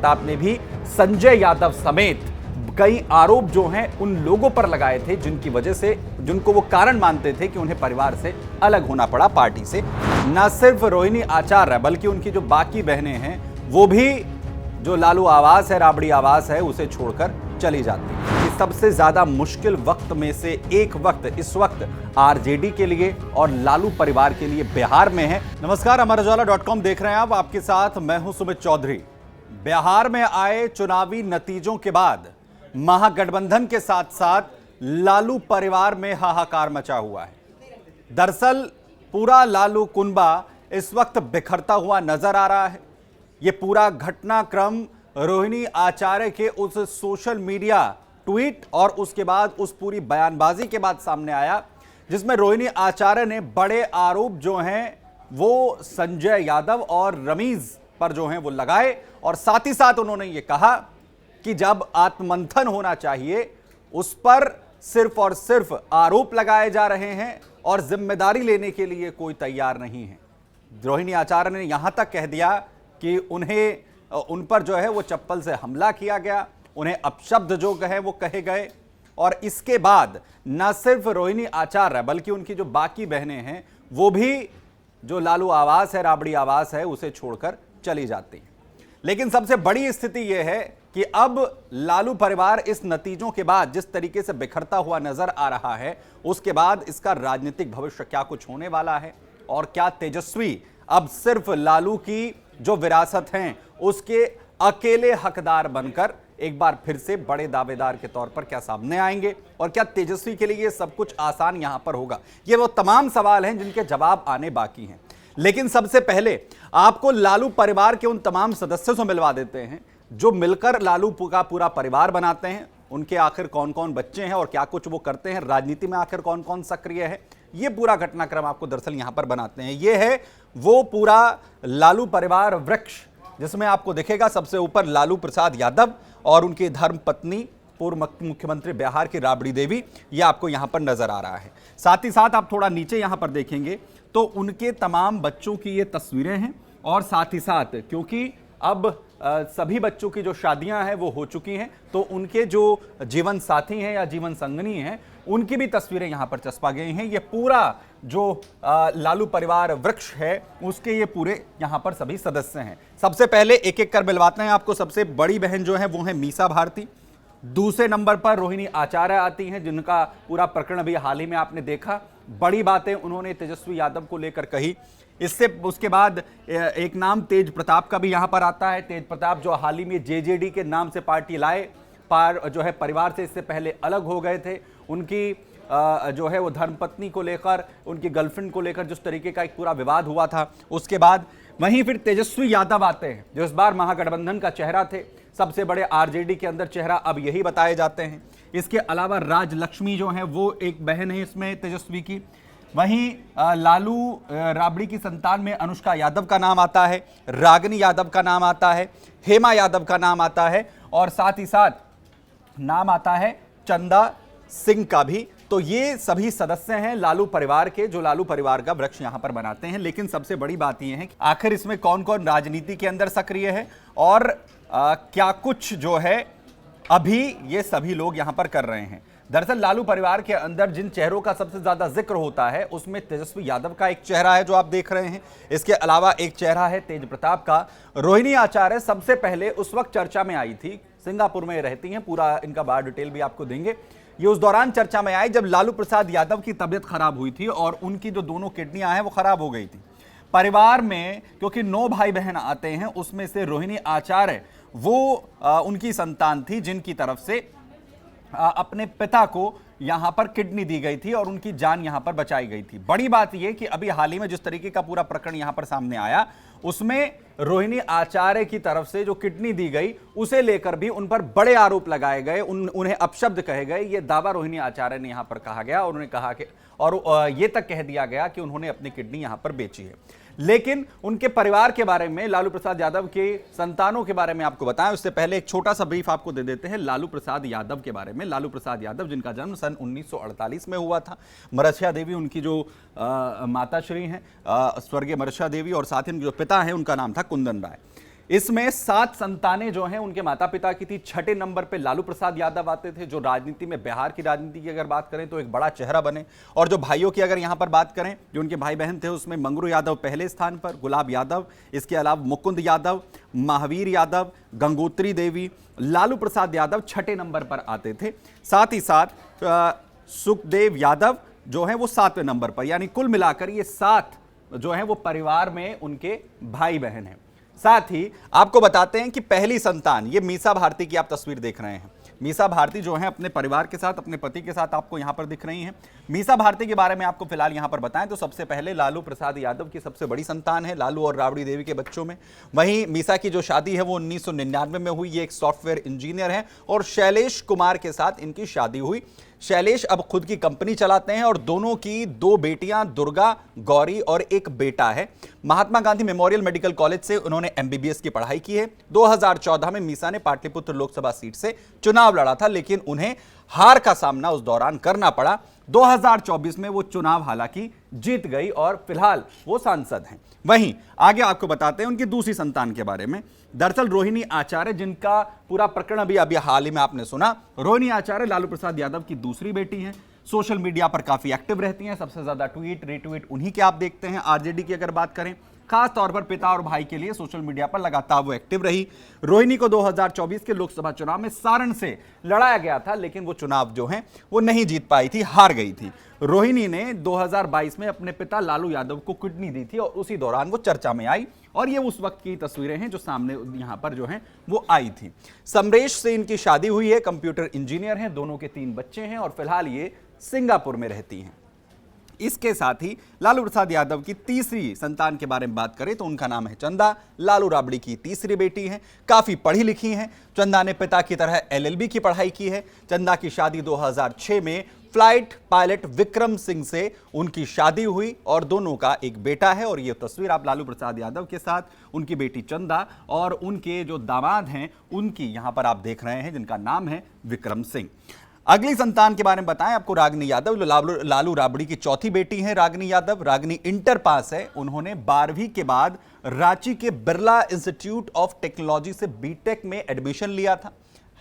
प्रताप ने भी संजय यादव समेत कई आरोप जो हैं उन लोगों पर लगाए थे जिनकी वजह से, जिनको वो कारण मानते थे कि उन्हें परिवार से अलग होना पड़ा, पार्टी से। न सिर्फ रोहिणी आचार्य बल्कि उनकी जो बाकी बहनें हैं वो भी जो लालू आवास है, राबड़ी आवास है, उसे छोड़कर चली जाती है। इस सबसे ज्यादा मुश्किल वक्त में से एक वक्त इस वक्त आरजेडी के लिए और लालू परिवार के लिए बिहार में है। नमस्कार, अमरउजाला.com देख रहे हैं आप, आपके साथ मैं हूं सुमित चौधरी। बिहार में आए चुनावी नतीजों के बाद महागठबंधन के साथ साथ लालू परिवार में हाहाकार मचा हुआ है। दरअसल पूरा लालू कुनबा इस वक्त बिखरता हुआ नजर आ रहा है। यह पूरा घटनाक्रम रोहिणी आचार्य के उस सोशल मीडिया ट्वीट और उसके बाद उस पूरी बयानबाजी के बाद सामने आया, जिसमें रोहिणी आचार्य ने बड़े आरोप जो हैं वो संजय यादव और रमीज पर जो हैं वो लगाए, और साथ ही साथ उन्होंने ये कहा कि जब आत्ममंथन होना चाहिए उस पर सिर्फ और सिर्फ आरोप लगाए जा रहे हैं और जिम्मेदारी लेने के लिए कोई तैयार नहीं है। रोहिणी आचार्य ने यहां तक कह दिया कि उन पर जो है वो चप्पल से हमला किया गया, उन्हें अपशब्द जो कहे वो कहे गए, और इसके बाद न सिर्फ रोहिणी आचार्य बल्कि उनकी जो बाकी बहनें हैं वो भी जो लालू आवास है, राबड़ी आवास है, उसे छोड़कर चली जाती हैं। लेकिन सबसे बड़ी स्थिति यह है कि अब लालू परिवार इस नतीजों के बाद जिस तरीके से बिखरता हुआ नजर आ रहा है, उसके बाद इसका राजनीतिक भविष्य क्या कुछ होने वाला है, और क्या तेजस्वी अब सिर्फ लालू की जो विरासत हैं उसके अकेले हकदार बनकर एक बार फिर से बड़े दावेदार के तौर पर क्या सामने आएंगे, और क्या तेजस्वी के लिए सब कुछ आसान यहां पर होगा। ये वो तमाम सवाल हैं जिनके जवाब आने बाकी हैं। लेकिन सबसे पहले आपको लालू परिवार के उन तमाम सदस्यों से मिलवा देते हैं जो मिलकर लालू का पूरा परिवार बनाते हैं। उनके आखिर कौन कौन बच्चे हैं और क्या कुछ वो करते हैं, राजनीति में आखिर कौन कौन सक्रिय है, ये पूरा घटनाक्रम आपको दरअसल यहां पर बनाते हैं। ये है वो पूरा लालू परिवार वृक्ष, जिसमें आपको दिखेगा सबसे ऊपर लालू प्रसाद यादव और उनकी धर्म पत्नी पूर्व मुख्यमंत्री बिहार की राबड़ी देवी, ये आपको यहां पर नजर आ रहा है। साथ ही साथ आप थोड़ा नीचे यहां पर देखेंगे तो उनके तमाम बच्चों की ये तस्वीरें हैं, और साथ ही साथ क्योंकि अब सभी बच्चों की जो शादियां हैं वो हो चुकी हैं, तो उनके जो जीवन साथी हैं या जीवन संगनी हैं उनकी भी तस्वीरें यहां पर चस्पा गई हैं। ये पूरा जो लालू परिवार वृक्ष है उसके ये पूरे यहां पर सभी सदस्य हैं। सबसे पहले एक एक कर मिलवाते हैं आपको। सबसे बड़ी बहन जो है वो है मीसा भारती, दूसरे नंबर पर रोहिणी आचार्य आती हैं, जिनका पूरा प्रकरण अभी हाल ही में आपने देखा। बड़ी बातें उन्होंने तेजस्वी यादव को लेकर कही। इससे उसके बाद एक नाम तेज प्रताप का भी यहां पर आता है। तेज प्रताप जो हाल ही में जेजेडी के नाम से पार्टी लाए, जो है परिवार से इससे पहले अलग हो गए थे। उनकी जो है वो धर्मपत्नी को लेकर, उनकी गर्लफ्रेंड को लेकर जिस तरीके का एक पूरा विवाद हुआ था, उसके बाद वहीं फिर तेजस्वी यादव आते हैं जो इस बार महागठबंधन का चेहरा थे। सबसे बड़े आरजेडी के अंदर चेहरा अब यही बताए जाते हैं। इसके अलावा राजलक्ष्मी जो है वो एक बहन है इसमें तेजस्वी की। वहीं लालू राबड़ी की संतान में अनुष्का यादव का नाम आता है, रागिनी यादव का नाम आता है, हेमा यादव का नाम आता है, और साथ ही साथ नाम आता है चंदा सिंह का भी। तो ये सभी सदस्य हैं लालू परिवार के, जो लालू परिवार का वृक्ष यहां पर बनाते हैं। लेकिन सबसे बड़ी बात यह है कि आखिर इसमें कौन कौन राजनीति के अंदर सक्रिय है और क्या कुछ जो है अभी ये सभी लोग यहां पर कर रहे हैं। दरअसल लालू परिवार के अंदर जिन चेहरों का सबसे ज्यादा जिक्र होता है उसमें तेजस्वी यादव का एक चेहरा है जो आप देख रहे हैं। इसके अलावा एक चेहरा है तेज प्रताप का। रोहिणी आचार्य सबसे पहले उस वक्त चर्चा में आई थी, सिंगापुर में रहती हैं, पूरा इनका बायो डिटेल भी आपको देंगे। ये उस दौरान चर्चा में आई जब लालू प्रसाद यादव की तबीयत खराब हुई थी और उनकी जो दोनों किडनियां हैं वो खराब हो गई थी। परिवार में क्योंकि 9 भाई बहन आते हैं, उसमें से रोहिणी आचार्य वो उनकी संतान थी जिनकी तरफ से अपने पिता को यहां पर किडनी दी गई थी और उनकी जान यहां पर बचाई गई थी। बड़ी बात यह कि अभी हाल ही में जिस तरीके का पूरा प्रकरण यहां पर सामने आया उसमें रोहिणी आचार्य की तरफ से जो किडनी दी गई उसे लेकर भी उन पर बड़े आरोप लगाए गए, उन्हें अपशब्द कहे गए। ये दावा रोहिणी आचार्य ने यहां पर कहा गया, और उन्होंने कहा कि और ये तक कह दिया गया कि उन्होंने अपनी किडनी यहां पर बेची है। लेकिन उनके परिवार के बारे में, लालू प्रसाद यादव के संतानों के बारे में आपको बताएं उससे पहले एक छोटा सा ब्रीफ आपको दे देते हैं लालू प्रसाद यादव के बारे में। लालू प्रसाद यादव जिनका जन्म सन 1948 में हुआ था। मरसिया देवी उनकी जो माताश्री हैं, स्वर्गीय मरसिया देवी, और साथ ही उनके जो पिता हैं उनका नाम था कुंदन राय। इसमें 7 संतानें जो हैं उनके माता पिता की थी। छठे नंबर पे लालू प्रसाद यादव आते थे, जो राजनीति में, बिहार की राजनीति की अगर बात करें तो एक बड़ा चेहरा बने। और जो भाइयों की अगर यहां पर बात करें, जो उनके भाई बहन थे, उसमें मंगरू यादव पहले स्थान पर, गुलाब यादव, इसके अलावा मुकुंद यादव, महावीर यादव, गंगोत्री देवी, लालू प्रसाद यादव छठे नंबर पर आते थे। साथ ही साथ सुखदेव यादव जो है वो 7वें नंबर पर। यानी कुल मिलाकर ये 7 जो है वो परिवार में उनके भाई बहन हैं। साथ ही आपको बताते हैं कि पहली संतान, ये मीसा भारती की आप तस्वीर देख रहे हैं। मीसा भारती जो है अपने परिवार के साथ, अपने पति के साथ आपको यहां पर दिख रही हैं। मीसा भारती के बारे में आपको फिलहाल यहां पर बताएं तो सबसे पहले लालू प्रसाद यादव की सबसे बड़ी संतान है, लालू और राबड़ी देवी के बच्चों में। वहीं मीसा की जो शादी है वो 1999 में हुई। ये एक सॉफ्टवेयर इंजीनियर हैं और शैलेश कुमार के साथ इनकी शादी हुई। शैलेश अब खुद की कंपनी चलाते हैं और दोनों की 2 बेटियां, दुर्गा, गौरी और एक बेटा है। Mahatma Gandhi memorial medical college से उन्होंने एमबीबीएस की पढ़ाई की है। 2014 में मीसा ने पाटलिपुत्र लोकसभा सीट से चुनाव लड़ा था, लेकिन उन्हें हार का सामना उस दौरान करना पड़ा। 2024 में वो चुनाव हालांकि जीत गई और फिलहाल वो सांसद हैं। वहीं आगे आपको बताते हैं उनकी दूसरी संतान के बारे में। दरअसल रोहिणी आचार्य, जिनका पूरा प्रकरण अभी हाल ही में आपने सुना, रोहिणी आचार्य लालू प्रसाद यादव की दूसरी बेटी हैं। सोशल मीडिया पर काफी एक्टिव रहती हैं, सबसे ज्यादा ट्वीट रिट्वीट उन्हीं के आप देखते हैं। आरजेडी की अगर बात करें, खास तौर पर पिता और भाई के लिए सोशल मीडिया पर लगातार वो एक्टिव रही। रोहिणी को 2024 के लोकसभा चुनाव में सारण से लड़ाया गया था, लेकिन वो चुनाव जो है वो नहीं जीत पाई थी, हार गई थी। रोहिणी ने 2022 में अपने पिता लालू यादव को किडनी दी थी और उसी दौरान वो चर्चा में आई और ये उस वक्त की तस्वीरें हैं जो सामने यहां पर जो हैं वो आई थी। समरेश से इनकी शादी हुई है, कंप्यूटर इंजीनियर हैं, दोनों के 3 बच्चे हैं और फिलहाल ये सिंगापुर में रहती हैं। इसके साथ ही लालू प्रसाद यादव की तीसरी संतान के बारे में बात करें तो उनका नाम है चंदा। लालू राबड़ी की तीसरी बेटी हैं, काफी पढ़ी लिखी हैं। चंदा ने पिता की तरह एलएलबी की पढ़ाई की है। चंदा की शादी 2006 में फ्लाइट पायलट विक्रम सिंह से उनकी शादी हुई और दोनों का एक बेटा है। और ये तस्वीर आप लालू प्रसाद यादव के साथ उनकी बेटी चंदा और उनके जो दामाद हैं उनकी यहां पर आप देख रहे हैं, जिनका नाम है विक्रम सिंह। अगली संतान के बारे में बताएं आपको, रागिनी यादव, लालू राबड़ी की चौथी बेटी हैं रागिनी यादव। रागिनी इंटर पास है। उन्होंने 12वीं के बाद रांची के बिरला इंस्टीट्यूट ऑफ टेक्नोलॉजी से बीटेक में एडमिशन लिया था,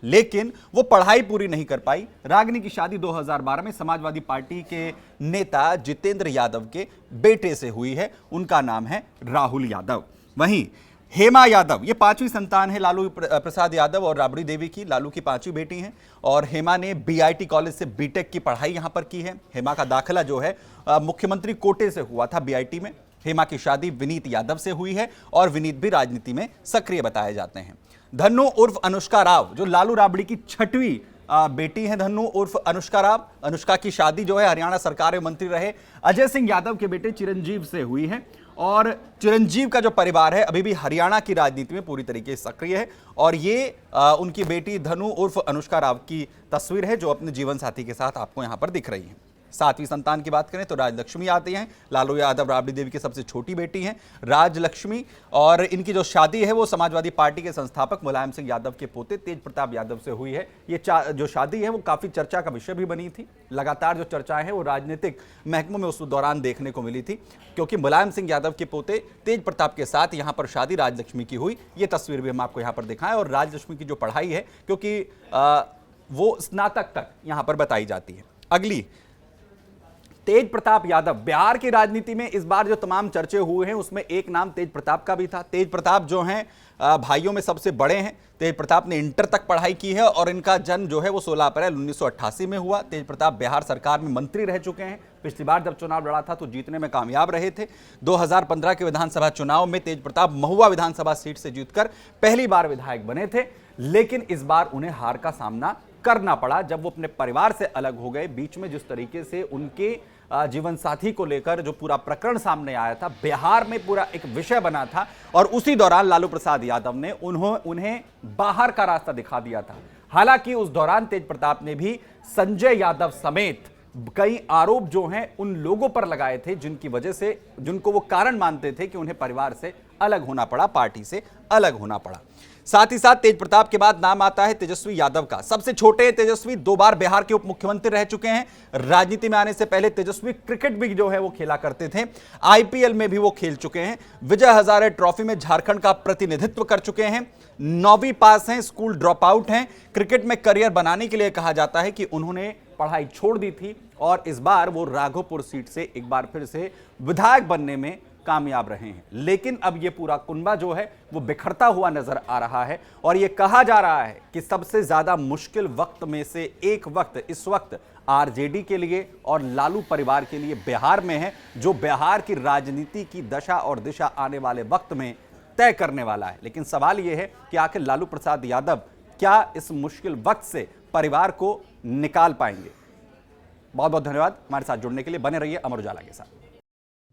लेकिन वो पढ़ाई पूरी नहीं कर पाई। रागिनी की शादी 2012 में समाजवादी पार्टी के नेता जितेंद्र यादव के बेटे से हुई है, उनका नाम है राहुल यादव। वहीं हेमा यादव, ये 5वीं संतान है लालू प्रसाद यादव और राबड़ी देवी की। लालू की 5वीं बेटी हैं और हेमा ने बीआईटी कॉलेज से बीटेक की पढ़ाई यहां पर की है। हेमा का दाखिला जो है मुख्यमंत्री कोटे से हुआ था बीआईटी में। हेमा की शादी विनीत यादव से हुई है और विनीत भी राजनीति में सक्रिय बताए जाते हैं। धन्नु उर्फ अनुष्का राव, जो लालू राबड़ी की 6वीं बेटी है, धन्नु उर्फ अनुष्का राव। अनुष्का की शादी जो है हरियाणा सरकार में मंत्री रहे अजय सिंह यादव के बेटे चिरंजीव से हुई है और चिरंजीव का जो परिवार है अभी भी हरियाणा की राजनीति में पूरी तरीके से सक्रिय है। और ये उनकी बेटी धनु उर्फ अनुष्का राव की तस्वीर है जो अपने जीवन साथी के साथ आपको यहां पर दिख रही है। 7वीं संतान की बात करें तो राजलक्ष्मी आती हैं। लालू यादव राबड़ी देवी की सबसे छोटी बेटी हैं राजलक्ष्मी, और इनकी जो शादी है वो समाजवादी पार्टी के संस्थापक मुलायम सिंह यादव के पोते तेज प्रताप यादव से हुई है। ये जो शादी है वो काफी चर्चा का विषय भी बनी थी। लगातार जो चर्चाएं हैं वो राजनीतिक महकमों में उस दौरान देखने को मिली थी, क्योंकि मुलायम सिंह यादव के पोते तेज प्रताप के साथ यहाँ पर शादी राजलक्ष्मी की हुई। ये तस्वीर भी हम आपको यहाँ पर दिखाएं। और राजलक्ष्मी की जो पढ़ाई है, क्योंकि वो स्नातक तक यहाँ पर बताई जाती है। अगली तेज प्रताप यादव। बिहार की राजनीति में इस बार जो तमाम चर्चे हुए हैं उसमें एक नाम तेज प्रताप का भी था। तेज प्रताप जो हैं भाइयों में सबसे बड़े हैं। तेज प्रताप ने इंटर तक पढ़ाई की है और इनका जन्म जो है वो 16 अप्रैल 1988 में हुआ। तेज प्रताप बिहार सरकार में मंत्री रह चुके हैं। पिछली बार जब चुनाव लड़ा था तो जीतने में कामयाब रहे थे। 2015 के विधानसभा चुनाव में तेज प्रताप महुआ विधानसभा सीट से जीतकर पहली बार विधायक बने थे, लेकिन इस बार उन्हें हार का सामना करना पड़ा जब वो अपने परिवार से अलग हो गए। बीच में जिस तरीके से उनके जीवन साथी को लेकर जो पूरा प्रकरण सामने आया था, बिहार में पूरा एक विषय बना था, और उसी दौरान लालू प्रसाद यादव ने उन्हें बाहर का रास्ता दिखा दिया था। हालांकि उस दौरान तेज प्रताप ने भी संजय यादव समेत कई आरोप जो हैं उन लोगों पर लगाए थे जिनकी वजह से, जिनको वो कारण मानते थे कि उन्हें परिवार से अलग होना पड़ा, पार्टी से अलग होना पड़ा। साथ ही साथ तेज प्रताप के बाद नाम आता है तेजस्वी यादव का। सबसे छोटे तेजस्वी 2 बार बिहार के उप मुख्यमंत्री रह चुके हैं। राजनीति में आने से पहले तेजस्वी क्रिकेट भी जो है वो खेला करते थे, आईपीएल में भी वो खेल चुके हैं, विजय हजारे ट्रॉफी में झारखंड का प्रतिनिधित्व कर चुके हैं, 9वीं पास हैं, स्कूल ड्रॉप आउट हैं। क्रिकेट में करियर बनाने के लिए कहा जाता है कि उन्होंने पढ़ाई छोड़ दी थी और इस बार वो राघोपुर सीट से एक बार फिर से विधायक बनने में कामयाब रहे हैं। लेकिन अब ये पूरा कुनबा जो है वो बिखरता हुआ नजर आ रहा है और ये कहा जा रहा है कि सबसे ज्यादा मुश्किल वक्त में से एक वक्त इस वक्त आरजेडी के लिए और लालू परिवार के लिए बिहार में है, जो बिहार की राजनीति की दशा और दिशा आने वाले वक्त में तय करने वाला है। लेकिन सवाल यह है कि आखिर लालू प्रसाद यादव क्या इस मुश्किल वक्त से परिवार को निकाल पाएंगे। बहुत बहुत धन्यवाद हमारे साथ जुड़ने के लिए। बने रहिए अमर उजाला के साथ।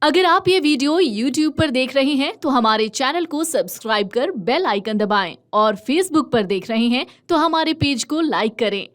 अगर आप ये वीडियो YouTube पर देख रहे हैं तो हमारे चैनल को सब्सक्राइब कर बेल आइकन दबाएं और Facebook पर देख रहे हैं तो हमारे पेज को लाइक करें।